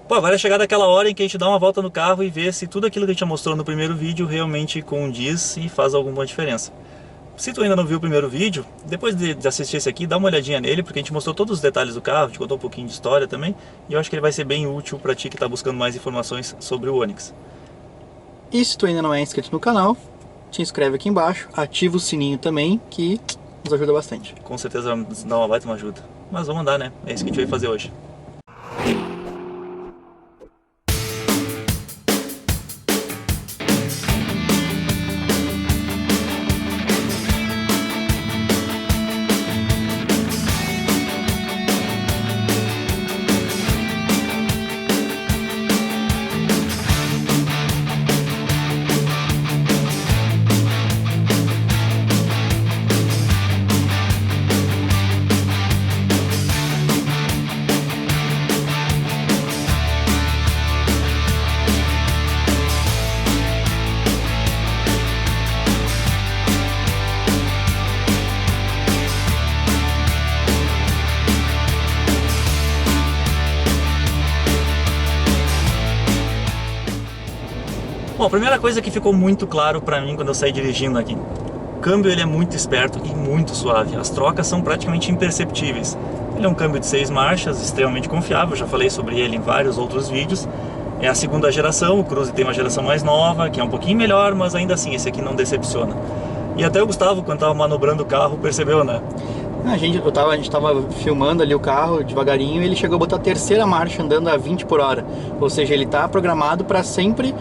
Pô, agora é chegada aquela hora em que a gente dá uma volta no carro e vê se tudo aquilo que a gente já mostrou no primeiro vídeo realmente condiz e faz alguma diferença. Se tu ainda não viu o primeiro vídeo, depois de assistir esse aqui, dá uma olhadinha nele, porque a gente mostrou todos os detalhes do carro, te contou um pouquinho de história também, e eu acho que ele vai ser bem útil para ti que está buscando mais informações sobre o Onix. E se tu ainda não é inscrito no canal, te inscreve aqui embaixo, ativa o sininho também, que nos ajuda bastante. Com certeza vai dar uma baita uma ajuda. Mas vamos andar, né? É isso que a gente vai fazer hoje. Bom, a primeira coisa que ficou muito claro para mim quando eu saí dirigindo aqui, o câmbio ele é muito esperto e muito suave, as trocas são praticamente imperceptíveis. Ele é um câmbio de 6 marchas, extremamente confiável, já falei sobre ele em vários outros vídeos. É a segunda geração, o Cruze tem uma geração mais nova, que é um pouquinho melhor, mas ainda assim esse aqui não decepciona. E até o Gustavo, quando estava manobrando o carro, percebeu, né? A gente tava filmando ali o carro devagarinho e ele chegou a botar a terceira marcha andando a 20 por hora. Ou seja, ele está programado para sempre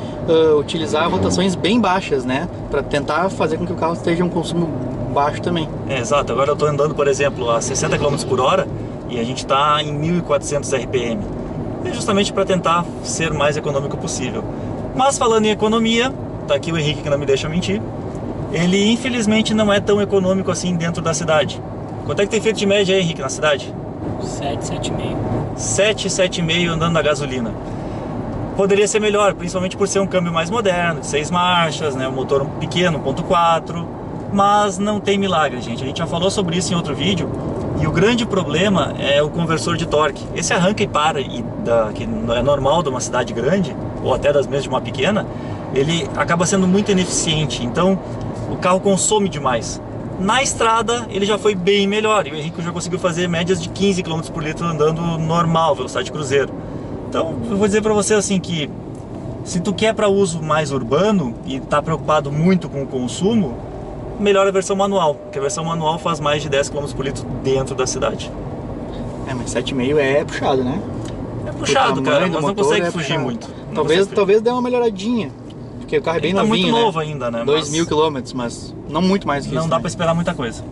utilizar rotações bem baixas, né? Para tentar fazer com que o carro esteja um consumo baixo também. É, exato, agora eu estou andando, por exemplo, a 60 km por hora e a gente está em 1400 RPM. É justamente para tentar ser mais econômico possível. Mas falando em economia, tá aqui o Henrique que não me deixa mentir, ele infelizmente não é tão econômico assim dentro da cidade. Quanto é que tem feito de média aí, Henrique, na cidade? 7, 7,5. 7, 7,5 andando na gasolina. Poderia ser melhor, principalmente por ser um câmbio mais moderno, de 6 marchas, né, um motor pequeno, 1.4, mas não tem milagre, gente. A gente já falou sobre isso em outro vídeo, e o grande problema é o conversor de torque. Esse arranca e para, que é normal de uma cidade grande, ou até das mesmas de uma pequena, ele acaba sendo muito ineficiente, então o carro consome demais. Na estrada ele já foi bem melhor, e o Henrique já conseguiu fazer médias de 15 km por litro andando normal, velocidade cruzeiro. Então eu vou dizer para você assim que se tu quer para uso mais urbano e tá preocupado muito com o consumo, melhor a versão manual, porque a versão manual faz mais de 10 km por litro dentro da cidade. É, mas 7,5 é puxado, né? É puxado, cara, mas não consegue fugir puxado. muito. Talvez dê uma melhoradinha, porque o carro é bem tá novinho, muito novo né? ainda, né? 2.000 km, mas não muito mais que não isso. dá né? para esperar muita coisa.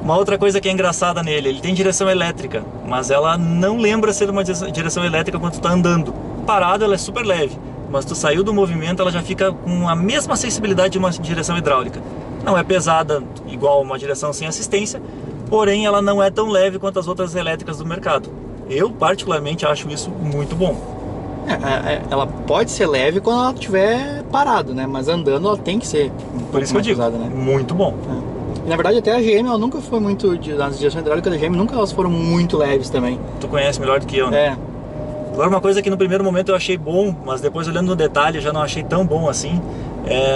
Uma outra coisa que é engraçada nele, ele tem direção elétrica, mas ela não lembra ser uma direção elétrica quando tu tá andando. Parado ela é super leve, mas tu saiu do movimento ela já fica com a mesma sensibilidade de uma direção hidráulica. Não é pesada igual uma direção sem assistência, porém ela não é tão leve quanto as outras elétricas do mercado. Eu particularmente acho isso muito bom. Ela pode ser leve quando ela estiver parado, né? Mas andando ela tem que ser Por isso que eu digo, pesada, né? muito bom. E, na verdade até a GM ela nunca foi muito, as direções hidráulicas da GM nunca elas foram muito leves também. Tu conhece melhor do que eu, né? Agora uma coisa que no primeiro momento eu achei bom, mas depois olhando no detalhe eu já não achei tão bom assim,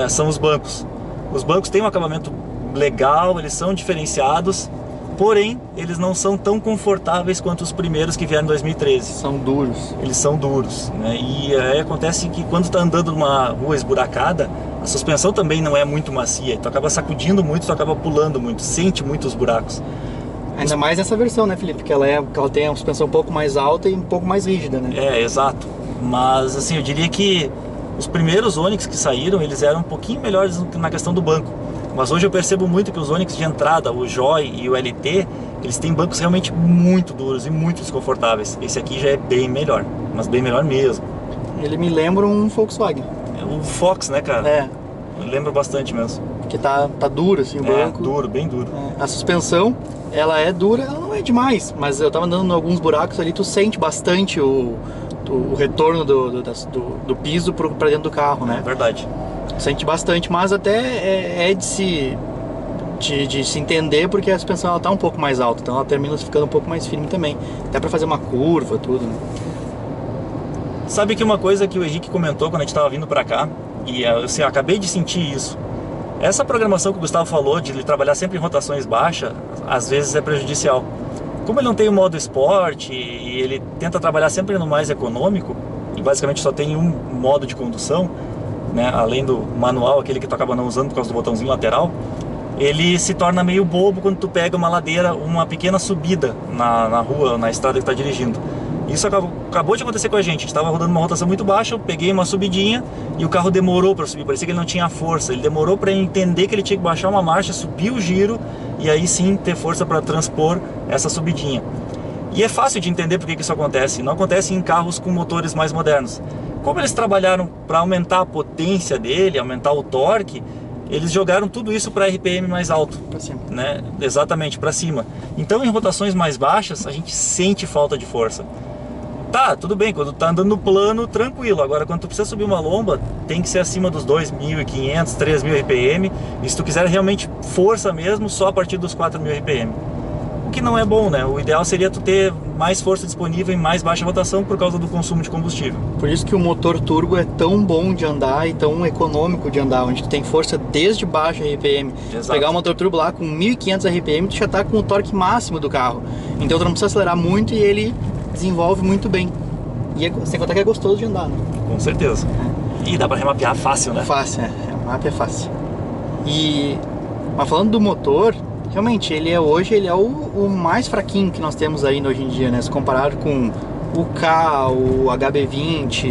são os bancos. Os bancos têm um acabamento legal, eles são diferenciados, porém eles não são tão confortáveis quanto os primeiros que vieram em 2013. São duros. Eles são duros, né? E aí acontece que quando tu tá andando numa rua esburacada, a suspensão também não é muito macia, tu acaba sacudindo muito, tu acaba pulando muito, sente muito os buracos. Ainda mais nessa versão, né, Felipe? Que ela tem a suspensão um pouco mais alta e um pouco mais rígida, né? É, exato. Mas assim, eu diria que os primeiros Onix que saíram, eles eram um pouquinho melhores na questão do banco. Mas hoje eu percebo muito que os Onix de entrada, o Joy e o LT, eles têm bancos realmente muito duros e muito desconfortáveis. Esse aqui já é bem melhor, mas bem melhor mesmo. Ele me lembra um Volkswagen. O Fox, né, cara? Lembra bastante mesmo. Porque tá duro assim o banco. Duro, bem duro. A suspensão, ela é dura, ela não é demais, mas eu tava andando em alguns buracos ali, tu sente bastante o retorno do piso pra dentro do carro, né? É verdade. Sente bastante, mas até é de se entender porque a suspensão ela tá um pouco mais alta, então ela termina ficando um pouco mais firme também. Até pra fazer uma curva, tudo, né? Sabe que uma coisa que o Henrique comentou quando a gente estava vindo para cá, e assim, eu acabei de sentir isso. Essa programação que o Gustavo falou, de ele trabalhar sempre em rotações baixas, às vezes é prejudicial. Como ele não tem o modo esporte e ele tenta trabalhar sempre no mais econômico, e basicamente só tem um modo de condução, né, além do manual, aquele que tu acaba não usando por causa do botãozinho lateral, ele se torna meio bobo quando tu pega uma ladeira, uma pequena subida na rua, na estrada que tu tá dirigindo. Isso acabou de acontecer com a gente estava rodando uma rotação muito baixa, eu peguei uma subidinha e o carro demorou para subir, parecia que ele não tinha força, ele demorou para entender que ele tinha que baixar uma marcha, subir o giro e aí sim ter força para transpor essa subidinha. E é fácil de entender por que isso acontece, não acontece em carros com motores mais modernos. Como eles trabalharam para aumentar a potência dele, aumentar o torque, eles jogaram tudo isso para RPM mais alto, Pra cima. né? Exatamente, para cima. Então em rotações mais baixas a gente sente falta de força. Tá, tudo bem, quando tá andando no plano, tranquilo. Agora, quando tu precisa subir uma lomba, tem que ser acima dos 2.500, 3.000 RPM. E se tu quiser realmente força mesmo, só a partir dos 4.000 RPM. O que não é bom, né? O ideal seria tu ter mais força disponível em mais baixa rotação por causa do consumo de combustível. Por isso que o motor turbo é tão bom de andar e tão econômico de andar, onde tu tem força desde baixa RPM. Exato. Pegar o motor turbo lá com 1.500 RPM, tu já tá com o torque máximo do carro. Então tu não precisa acelerar muito e ele desenvolve muito bem. E sem contar que é gostoso de andar, né? Com certeza. E dá pra remapear fácil, né? Fácil, o mapa é fácil. Mas falando do motor, realmente hoje ele é o mais fraquinho que nós temos aí hoje em dia, né? Se comparado com o K, o HB20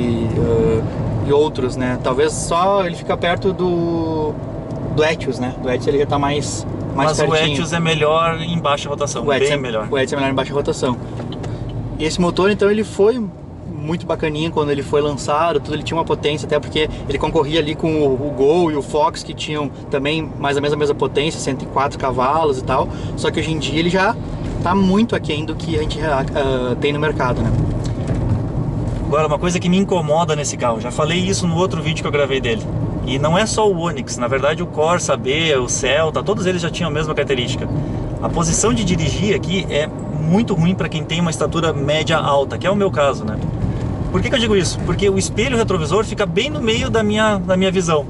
e outros, né? Talvez só ele fica perto do Etios, né? Do Etios ele já tá mais Mas pertinho. o Etios é melhor em baixa rotação, O Etios bem melhor. O Etios é melhor em baixa rotação. E esse motor, então, ele foi muito bacaninha quando ele foi lançado, tudo, ele tinha uma potência, até porque ele concorria ali com o Gol e o Fox, que tinham também mais ou menos a mesma potência, 104 cavalos e tal, só que hoje em dia ele já tá muito aquém do que a gente tem no mercado, né? Agora, uma coisa que me incomoda nesse carro, já falei isso no outro vídeo que eu gravei dele, e não é só o Onix, na verdade o Corsa B, o Celta, todos eles já tinham a mesma característica. A posição de dirigir aqui é muito ruim para quem tem uma estatura média alta, que é o meu caso, né? Por que eu digo isso? Porque o espelho retrovisor fica bem no meio da minha visão.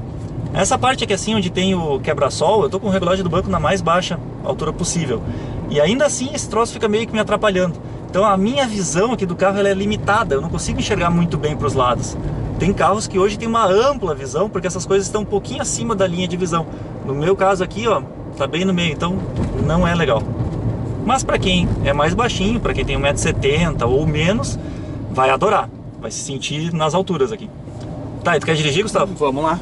Essa parte aqui assim, onde tem o quebra-sol, eu tô com o regulagem do banco na mais baixa altura possível. E ainda assim esse troço fica meio que me atrapalhando. Então a minha visão aqui do carro ela é limitada, eu não consigo enxergar muito bem para os lados. Tem carros que hoje tem uma ampla visão, porque essas coisas estão um pouquinho acima da linha de visão. No meu caso aqui, ó, tá bem no meio, então não é legal. Mas para quem é mais baixinho, para quem tem 1,70 m ou menos, vai adorar. Vai se sentir nas alturas aqui. Tá, e tu quer dirigir, Gustavo? Vamos lá.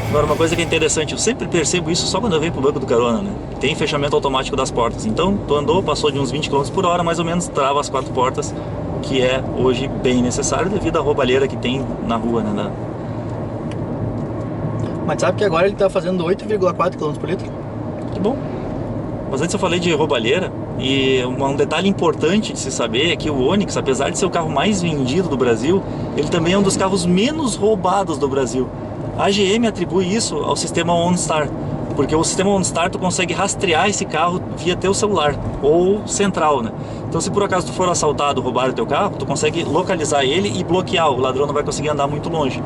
Agora, uma coisa que é interessante, eu sempre percebo isso só quando eu venho pro banco do carona, né? Tem fechamento automático das portas. Então, tu andou, passou de uns 20 km por hora, mais ou menos, trava as 4 portas, que é hoje bem necessário devido à roubalheira que tem na rua, né? Mas sabe que agora ele tá fazendo 8,4 km por litro? Que bom. Mas antes eu falei de roubalheira, e um detalhe importante de se saber é que o Onix, apesar de ser o carro mais vendido do Brasil, ele também é um dos carros menos roubados do Brasil. A GM atribui isso ao sistema OnStar, porque o sistema OnStar tu consegue rastrear esse carro via teu celular ou central, né? Então se por acaso tu for assaltado, roubar o teu carro, tu consegue localizar ele e bloquear, o ladrão não vai conseguir andar muito longe.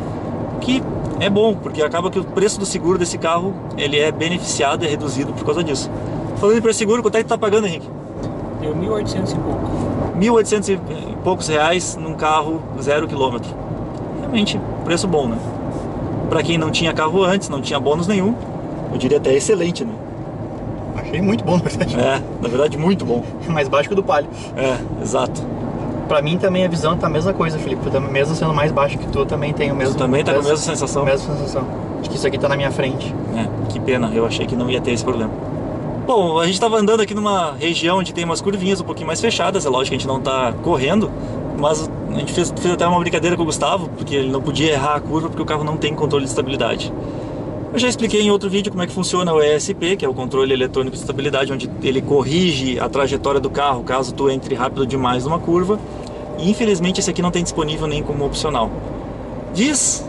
Que é bom, porque acaba que o preço do seguro desse carro, ele é beneficiado e reduzido por causa disso. Falando em preço seguro, quanto é que tu tá pagando, Henrique? Deu 1.800 e pouco. 1.800 e poucos reais num carro 0 km. Realmente, preço bom, né? Pra quem não tinha carro antes, não tinha bônus nenhum, eu diria até excelente, né? Achei muito bom, na verdade. Na verdade, muito bom. Mais baixo que o do Palio. Exato. Pra mim também a visão tá a mesma coisa, Felipe. Eu, mesmo sendo mais baixo que tu, também tenho o mesmo. Tu também tá com a mesma sensação? Mesma sensação. Acho que isso aqui tá na minha frente. Que pena, eu achei que não ia ter esse problema. Bom, a gente tava andando aqui numa região onde tem umas curvinhas um pouquinho mais fechadas, é lógico que a gente não tá correndo, mas a gente fez até uma brincadeira com o Gustavo, porque ele não podia errar a curva porque o carro não tem controle de estabilidade. Eu já expliquei em outro vídeo como é que funciona o ESP, que é o controle eletrônico de estabilidade, onde ele corrige a trajetória do carro caso tu entre rápido demais numa curva. E infelizmente esse aqui não tem disponível nem como opcional. Diz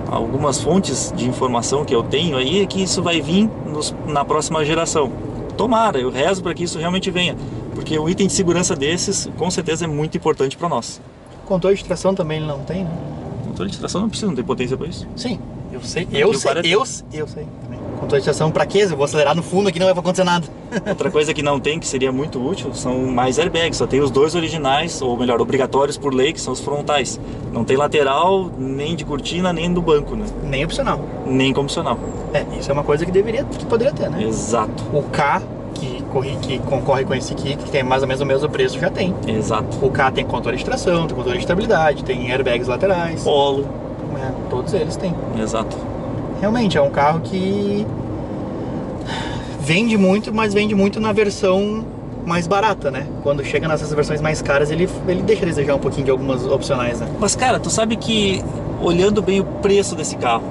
algumas fontes de informação que eu tenho aí que isso vai vir na próxima geração. Tomara, eu rezo para que isso realmente venha, porque o item de segurança desses com certeza é muito importante para nós. Controle de tração também ele não tem, né? Controle de tração não precisa, não tem potência para isso. Sim, eu sei. Eu sei também. Controle de tração pra quê? Eu vou acelerar no fundo aqui, não vai acontecer nada. Outra coisa que não tem, que seria muito útil, são mais airbags. Só tem os dois originais, ou melhor, obrigatórios por lei, que são os frontais. Não tem lateral, nem de cortina, nem do banco, né? Nem opcional. Nem como opcional. Isso é uma coisa que poderia ter, né? Exato. O K, que concorre com esse aqui, que tem mais ou menos o mesmo preço, já tem. Exato. O K tem controle de tração, tem controle de estabilidade, tem airbags laterais. Polo. Todos eles têm. Exato. Realmente, é um carro que vende muito, mas vende muito na versão mais barata, né? Quando chega nessas versões mais caras, ele deixa a desejar um pouquinho de algumas opcionais, né? Mas, cara, tu sabe que, olhando bem o preço desse carro,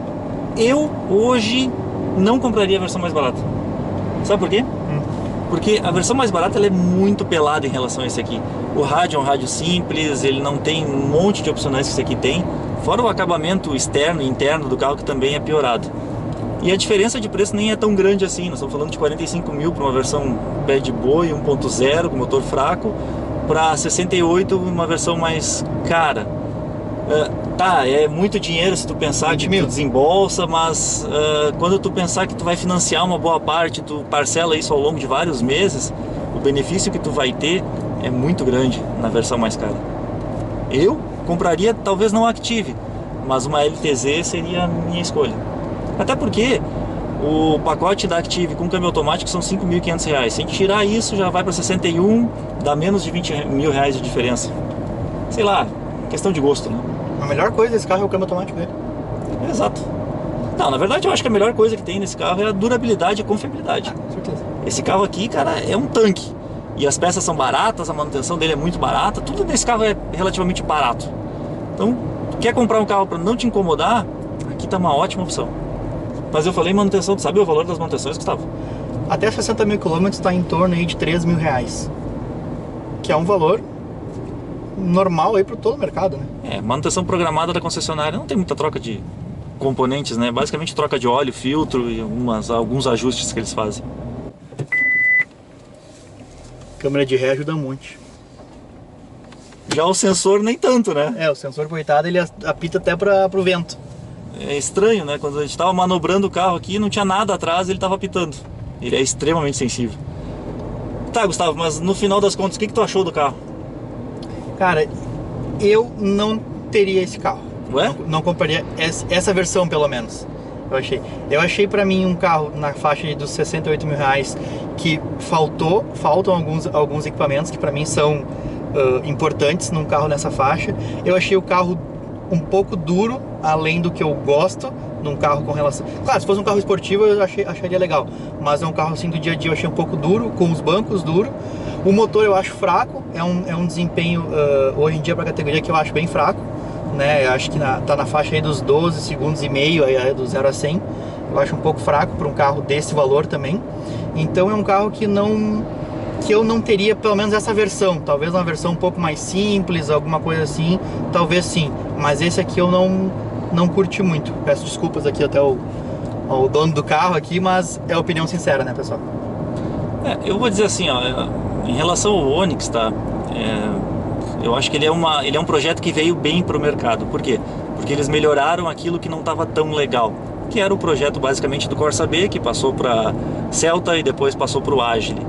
eu hoje não compraria a versão mais barata. Sabe por quê? Porque a versão mais barata ela é muito pelada em relação a esse aqui. O rádio é um rádio simples, ele não tem um monte de opcionais que esse aqui tem, fora o acabamento externo e interno do carro que também é piorado. E a diferença de preço nem é tão grande assim, nós estamos falando de 45 mil para uma versão bad boy 1.0 com motor fraco, para 68 uma versão mais cara. Tá, é muito dinheiro se tu pensar que tu desembolsa, mas quando tu pensar que tu vai financiar uma boa parte, tu parcela isso ao longo de vários meses, o benefício que tu vai ter é muito grande na versão mais cara. Eu compraria, talvez não a Active, mas uma LTZ seria a minha escolha. Até porque o pacote da Active com câmbio automático são R$ 5.500. Se a gente tirar isso, já vai para 61, dá menos de R$ 20 mil de diferença. Sei lá, questão de gosto, né? A melhor coisa desse carro é o câmbio automático dele. Exato. Não, na verdade eu acho que a melhor coisa que tem nesse carro é a durabilidade e a confiabilidade. Com certeza. Esse carro aqui, cara, é um tanque. E as peças são baratas, a manutenção dele é muito barata, tudo nesse carro é relativamente barato. Então, quer comprar um carro para não te incomodar, aqui tá uma ótima opção. Mas eu falei manutenção, tu sabe o valor das manutenções, Gustavo? Até 60 mil quilômetros está em torno aí de R$ 3.000. Que é um valor normal aí para todo o mercado, né? Manutenção programada da concessionária não tem muita troca de componentes, né? Basicamente troca de óleo, filtro e alguns ajustes que eles fazem. Câmera de ré ajuda muito. Já o sensor nem tanto, né? O sensor, coitado, ele apita até pro vento. É estranho, né? Quando a gente estava manobrando o carro aqui, não tinha nada atrás, ele estava apitando. Ele é extremamente sensível. Tá, Gustavo, mas no final das contas, o que tu achou do carro? Cara, eu não teria esse carro. Ué? Não compraria essa versão, pelo menos. Eu achei pra mim um carro na faixa dos 68 mil reais que faltam alguns equipamentos que pra mim são importantes num carro nessa faixa. Eu achei o carro um pouco duro, além do que eu gosto num carro com relação... Claro, se fosse um carro esportivo eu acharia legal, mas é um carro assim do dia a dia eu achei um pouco duro, com os bancos duros. O motor eu acho fraco, é um desempenho hoje em dia para a categoria que eu acho bem fraco, né? Eu acho que tá na faixa aí dos 12 segundos e meio, aí, do 0 a 100. Eu acho um pouco fraco para um carro desse valor também. Então é um carro que eu não teria, pelo menos essa versão. Talvez uma versão um pouco mais simples, alguma coisa assim, talvez sim. Mas esse aqui eu não curti muito. Peço desculpas aqui até ao dono do carro aqui, mas é opinião sincera, né, pessoal? Eu vou dizer assim, ó, em relação ao Onix, tá? Eu acho que ele é um projeto que veio bem para o mercado. Por quê? Porque eles melhoraram aquilo que não estava tão legal, que era o projeto basicamente do Corsa B, que passou para Celta e depois passou para o Agile.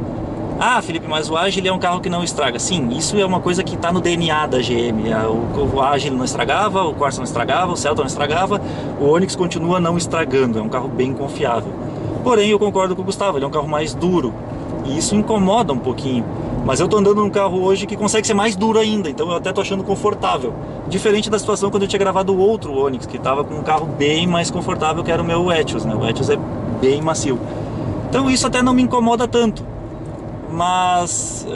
Ah, Felipe, mas o Agile é um carro que não estraga. Sim, isso é uma coisa que está no DNA da GM. O Agile não estragava, o Corsa não estragava, o Celta não estragava, o Onix continua não estragando, é um carro bem confiável. Porém, eu concordo com o Gustavo, ele é um carro mais duro, e isso incomoda um pouquinho. Mas eu tô andando num carro hoje que consegue ser mais duro ainda, então eu até tô achando confortável. Diferente da situação quando eu tinha gravado o outro Onix, que tava com um carro bem mais confortável, que era o meu Etios, né? O Etios é bem macio. Então isso até não me incomoda tanto. Mas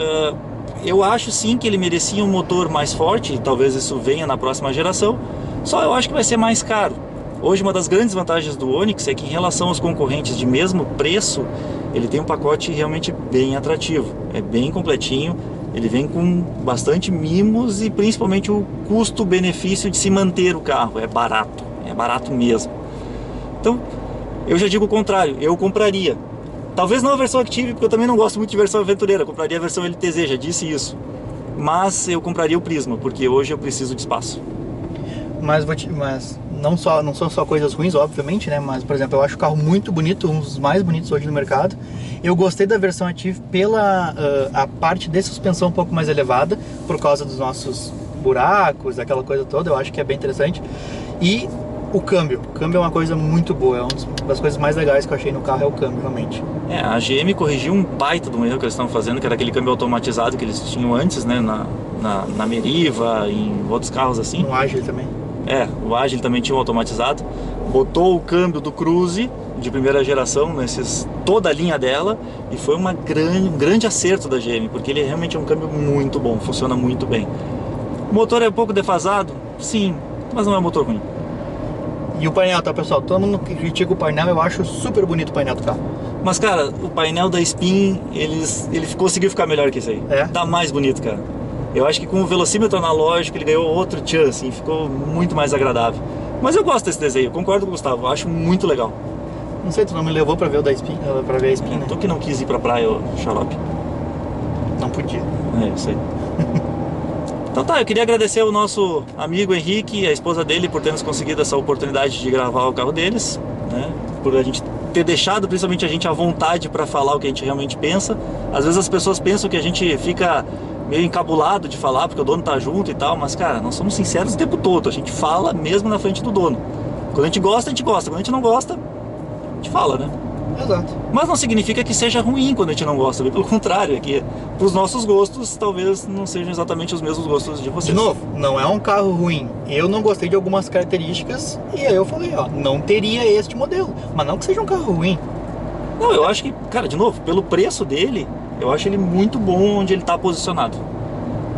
eu acho sim que ele merecia um motor mais forte, e talvez isso venha na próxima geração, só eu acho que vai ser mais caro. Hoje uma das grandes vantagens do Onix é que em relação aos concorrentes de mesmo preço, ele tem um pacote realmente bem atrativo, é bem completinho, Ele vem com bastante mimos e principalmente o custo-benefício de se manter o carro. É barato mesmo. Então, eu já digo o contrário, eu compraria. Talvez não a versão Active, porque eu também não gosto muito de versão aventureira, eu compraria a versão LTZ, já disse isso. Mas eu compraria o Prisma, porque hoje eu preciso de espaço. Mas não são só coisas ruins, obviamente, né? Mas, por exemplo, eu acho o carro muito bonito, um dos mais bonitos hoje no mercado. Eu gostei da versão Active pela a parte de suspensão um pouco mais elevada, por causa dos nossos buracos, aquela coisa toda, eu acho que é bem interessante. E o câmbio é uma coisa muito boa, é uma das coisas mais legais que eu achei no carro, é o câmbio, realmente. A GM corrigiu um baita de um erro que eles estavam fazendo, que era aquele câmbio automatizado que eles tinham antes, né? Na Meriva, em outros carros assim. No Agile também. O Agile também tinha um automatizado. Botou o câmbio do Cruze de primeira geração toda a linha dela, e foi um grande acerto da GM, porque ele realmente é um câmbio muito bom, funciona muito bem. O motor é um pouco defasado, sim, mas não é um motor ruim. E o painel, tá, pessoal? Todo mundo que critica o painel, eu acho super bonito o painel do carro. Mas, cara, o painel da Spin, ele conseguiu ficar melhor que esse aí. Tá mais bonito, cara. Eu acho que com o velocímetro analógico ele ganhou outro tchan, assim, ficou muito mais agradável. Mas eu gosto desse desenho, concordo com o Gustavo, eu acho muito legal. Não sei, tu não me levou pra ver o da Spin, pra ver a Spin, né? Tu que não quis ir pra praia, ô xarope. Não podia. Eu sei. Então tá, eu queria agradecer ao nosso amigo Henrique e a esposa dele por termos conseguido essa oportunidade de gravar o carro deles, né? Por a gente ter deixado, principalmente a gente, à vontade para falar o que a gente realmente pensa. Às vezes as pessoas pensam que a gente fica meio encabulado de falar porque o dono tá junto e tal, mas cara, nós somos sinceros o tempo todo, a gente fala mesmo na frente do dono. Quando a gente gosta, quando a gente não gosta, a gente fala, né? Exato. Mas não significa que seja ruim quando a gente não gosta, pelo contrário, é que pros nossos gostos talvez não sejam exatamente os mesmos gostos de vocês. De novo, não é um carro ruim. Eu não gostei de algumas características e aí eu falei, ó, não teria este modelo, mas não que seja um carro ruim. Não, eu acho que, cara, de novo, pelo preço dele, eu acho ele muito bom onde ele está posicionado.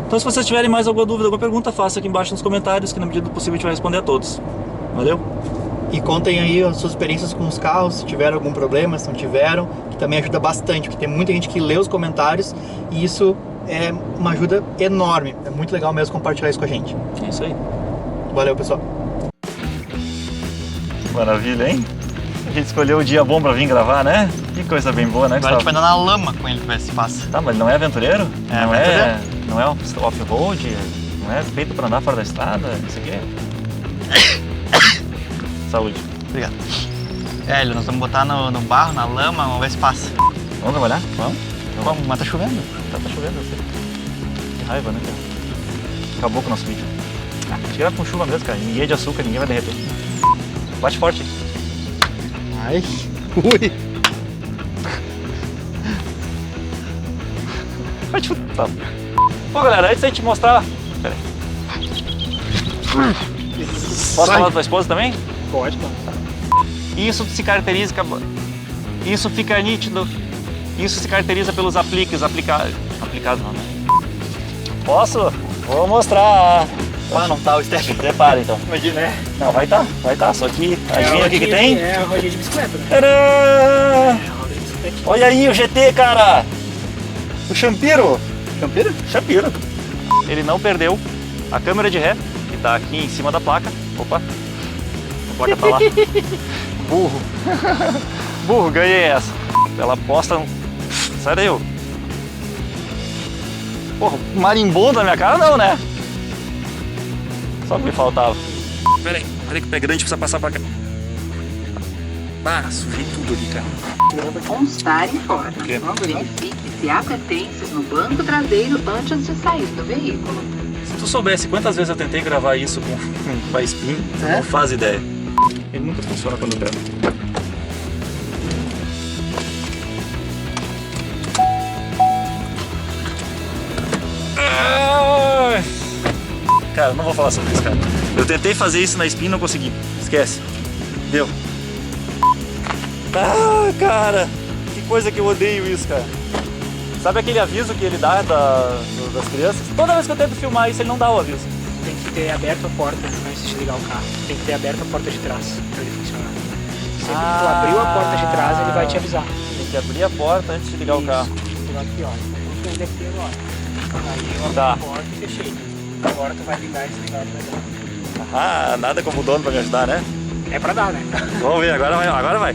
Então se vocês tiverem mais alguma dúvida, alguma pergunta, faça aqui embaixo nos comentários, que na medida do possível a gente vai responder a todos. Valeu? E contem aí as suas experiências com os carros, se tiveram algum problema, se não tiveram, que também ajuda bastante, porque tem muita gente que lê os comentários e isso é uma ajuda enorme. É muito legal mesmo compartilhar isso com a gente. É isso aí. Valeu, pessoal. Maravilha, hein? A gente escolheu o dia bom pra vir gravar, né? Que coisa bem boa, né, Agora Gustavo? a gente vai andar na lama com ele pra ver se passa. Tá, mas ele não é aventureiro? É não aventureiro. Não é off-road? Não é feito pra andar fora da estrada? Isso aqui é... Saúde. Obrigado. Nós vamos botar no barro, na lama, vamos ver se passa. Vamos trabalhar? Vamos? Vamos, mas tá chovendo. Tá chovendo, eu sei. Que raiva, né, cara? Acabou com o nosso vídeo. Tira com chuva mesmo, cara. Ninguém é de açúcar, ninguém vai derreter. Bate forte. Ai, ui. Vai te fuder. Tá. Bom, galera, antes da gente mostrar... Pera aí. Posso falar da tua esposa também? Pode, tá. Isso se caracteriza... Isso fica nítido. Isso se caracteriza pelos apliques aplicados não, né? Posso? Vou mostrar. Ah, não tá o step. Prepara então. Imagina, né? Não, vai tá. Só que adivinha o que tem? É a rodinha de bicicleta, né? Tadã! É a roda de bicicleta. Olha aí o GT, cara! O Champiro! Champiro? Champiro. Ele não perdeu a câmera de ré, que tá aqui em cima da placa. Opa! A placa tá lá. Burro! Burro, ganhei essa. Ela posta... Sai daí, ô. Porra, marimbondo na minha cara não, né? Só o que me faltava. Pera aí que o pé grande precisa passar pra cá. Ah, sujei tudo ali, cara. Deve constar em forma. Verifique se há pertences no banco traseiro antes de sair do veículo. Se tu soubesse quantas vezes eu tentei gravar isso com a Spin, tu não faz ideia. Ele nunca funciona quando eu quero. Cara, não vou falar sobre isso, cara. Eu tentei fazer isso na Spin e não consegui. Esquece. Deu. Ah, cara. Que coisa que eu odeio isso, cara. Sabe aquele aviso que ele dá das crianças? Toda vez que eu tento filmar isso, ele não dá o aviso. Tem que ter aberto a porta antes de ligar o carro. Tem que ter aberto a porta de trás para ele funcionar. Sempre que tu abriu a porta de trás, ele vai te avisar. Tem que abrir a porta antes de ligar o carro. Vou pegar aqui, ó. Vou prender aqui agora. Aí eu abri Tá. a porta e fechei. Agora tu vai ligar e desligar o elevador. Ah, nada como o dono pra me ajudar, né? É pra dar, né? Vamos ver, agora vai.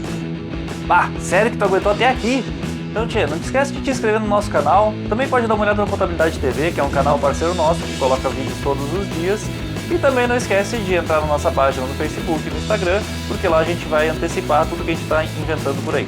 Bah, sério que tu aguentou até aqui? Então, tia, não te esquece de te inscrever no nosso canal. Também pode dar uma olhada no Contabilidade TV, que é um canal parceiro nosso, que coloca vídeos todos os dias. E também não esquece de entrar na nossa página no Facebook e no Instagram, porque lá a gente vai antecipar tudo que a gente está inventando por aí.